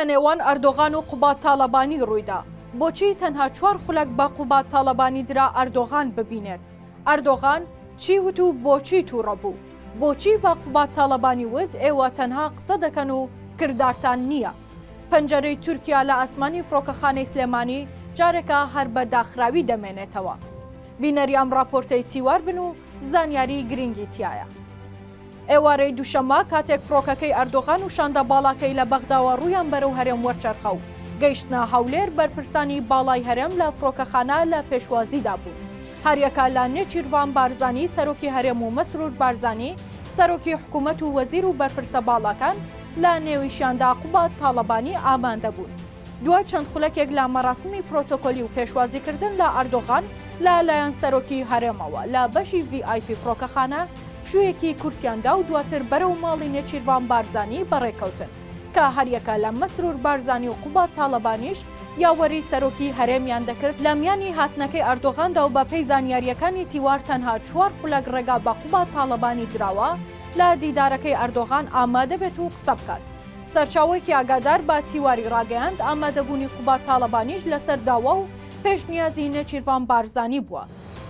لە نێوان ئەردۆغان و قوبات تاڵەبانی ڕوویدا. بۆچی تەنها 4 خولەک بە قوبات تاڵەبانی درا ئەردۆغان ببینێت؟ ئەردۆغان چی وت و بۆچی تووڕە بوو؟ بۆچی بە قوبات تاڵەبانی وت ئێوە تەنها قسە دەکەن و کردارتان نییە؟ پەنجەرەی تورکیا لە ئاسمانی فڕۆکەخانەی سلێمانی جارێکە هەر بە داخراوی دەمێنێتەوە. بینەری ئەم راپۆرتەی تیوار بن و زانیاری گرنگی تایە. ئێوارەی دووشەممە کاتێک فڕۆکەکەی ئەردۆغان و شاندە باڵاکەی لە بەغداوە ڕوویان بەرەو هەرێم وەرچەرخە و گەیشتنە هەولێر بەرپرسانی باڵای هەرێم لە فڕۆکەخانە لە پێشوازیدا بوون. هەریەکە لە نێچیروان بارزانی سەرۆکی هەرێم و مەسرور بارزانی سەرۆکی حکوومەت و وەزیر و بەرپرسە باڵاکان لە نێویشیاندا قوبات تاڵەبانی ئامادە بوون. دوای چەند خولەکێک لە مەراسمی پرۆتۆکۆلی و پێشوازیکردن لە ئەردۆغان لەلایەن سەرۆکی هەرێمەوە لە بەشی VIP فڕۆکەخانە شوویەکی کورتیاندا و دواتر بەرەو ماڵی نێچیروان بارزانی بەڕێکەوتن کە هەریەکە لە مەسرور بارزانی و قوبات تاڵەبانیش یاوەری سەرۆکی هەرێمیان دەکرد لە میانی هاتنەکەی ئەردۆغاندا و بە پێی زانیاریەکانی تیوار تەنها 4 خولەک ڕێگا بە قوبات تاڵەبانی دراوە لە دیدارەکەی ئەردۆغان ئامادە بێت و قسە بکات. سەرچاوەیەکی ئاگادار بە تیواری ڕاگەیاند ئامادەبوونی قوبات تاڵەبانیش لەسەر داوە و پێشنیازی نێچیروان بارزانی بووە.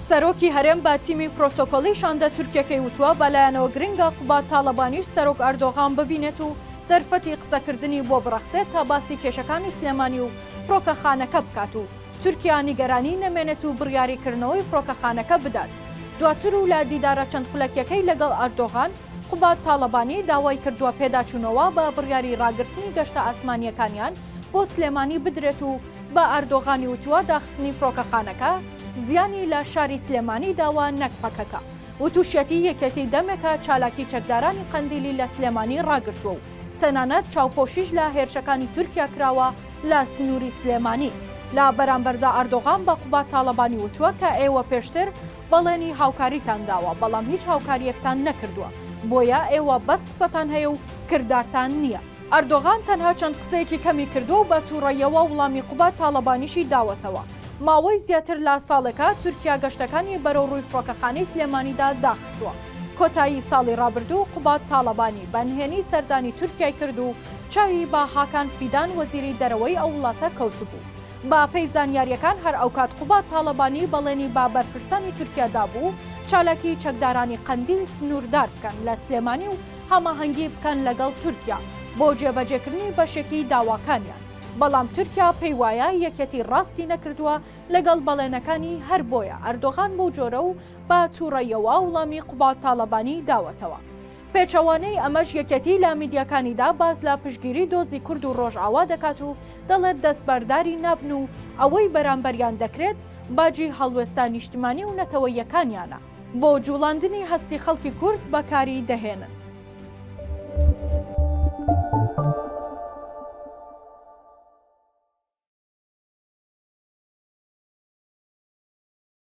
سەرۆکی هەرێم بە تیمی پرۆتۆکۆلی شاندە تورکیەکەی وتووە بەلایەنەوە گرنگە قوبات تاڵەبانیش سەرۆک ئەردۆغان ببینێت و دەرفەتی قسەکردنی بۆ بڕەخسێت تا باسی کێشەکانی سلێمانی و فڕۆکەخانەکە بکات و تورکیا نیگەرانی نەمێنێت و بڕیاریکردنەوەی فڕۆکەخانەکە بدات. دواتر و لە دیدارە چەند خولەکیەکەی لەگەڵ ئەردۆغان قوبات تاڵەبانی داوای کردووە پێداچوونەوە بە بڕیاری ڕاگررتنی گەشتە ئاسمانیەکانیان بۆ سلێمانی بدرێت و بە ئەردۆغانی وتووە داخستنی فڕۆکەخانەکە زیانی لە شاری سلێمانی داوا نەک پەکەکە و تووشەتی یەکەتی دەمێکە چالاکی چەکدارانی قەندیلی لە سلێمانی ڕاگرتووە و تەنانەت چاوپۆشیش لە هێرشەکانی تورکیا کراوە لە سنووری سلێمانی. لە بەرامبەردا ئەردۆغان بە قوبات تاڵەبانی وتووە کە ئێوە پێشتر بەڵێنی هاوکاریتان داوە بەڵام هیچ هاوکاریەکتان نەکردووە بۆیە ئێوە بەس قسەتان هەیە و کردارتان نییە. ئەردۆغان تەنها چەند قسەیەکی کەمی کردو و بە تووڕەیەوە وڵامی قوبات تاڵەبانیشی داوەتەوە. ماوەی زیاتر لە ساڵێکە تورکیا گەشتەکانی بەرەو ڕووی فڕۆکەخانەی سلێمانیدا داخستووە. کۆتایی ساڵی ڕابردوو قوبات تاڵەبانی بەنهێنی سەردانی تورکیای کرد و چاوی با هاکان فیدان وەزیری دەرەوەی ئەو وڵاتە کەوتبوو. با پێی زانیاریەکان هەر ئەو کات قوبات تاڵەبانی بەڵێنی با بەرپرسانی تورکیادا بوو چالاکی چەکدارانی قەندیل سنووردار بکەن لە سلێمانی و هەماهەنگی بکەن لەگەڵ تورکیا بۆ جێبەجێکردنی بەشێکی داواکانیان. بەڵام تورکیا پێی وایە یەکەتی ڕاستی نەکردووە لەگەڵ بەڵێنەکانی هەر بۆیە ئەردۆغان بۆ جۆرە و با تووڕەیەوە وڵامی قوبات تاڵەبانی داوەتەوە. پێچەوانەی ئەمەش یەکەتی لە میدیاکانیدا باز لە پشگیری دۆزی کورد و ڕۆژئاوا دەکات و دەڵێت دەستبەرداری نابن و ئەوەی بەرامبەریان دەکرێت باجی هەڵوێستا نیشتیمانی و نەتەوەیەکانیانە بۆ جوڵاندنی هەستی خەڵکی کورد بەکاری دەهێنن.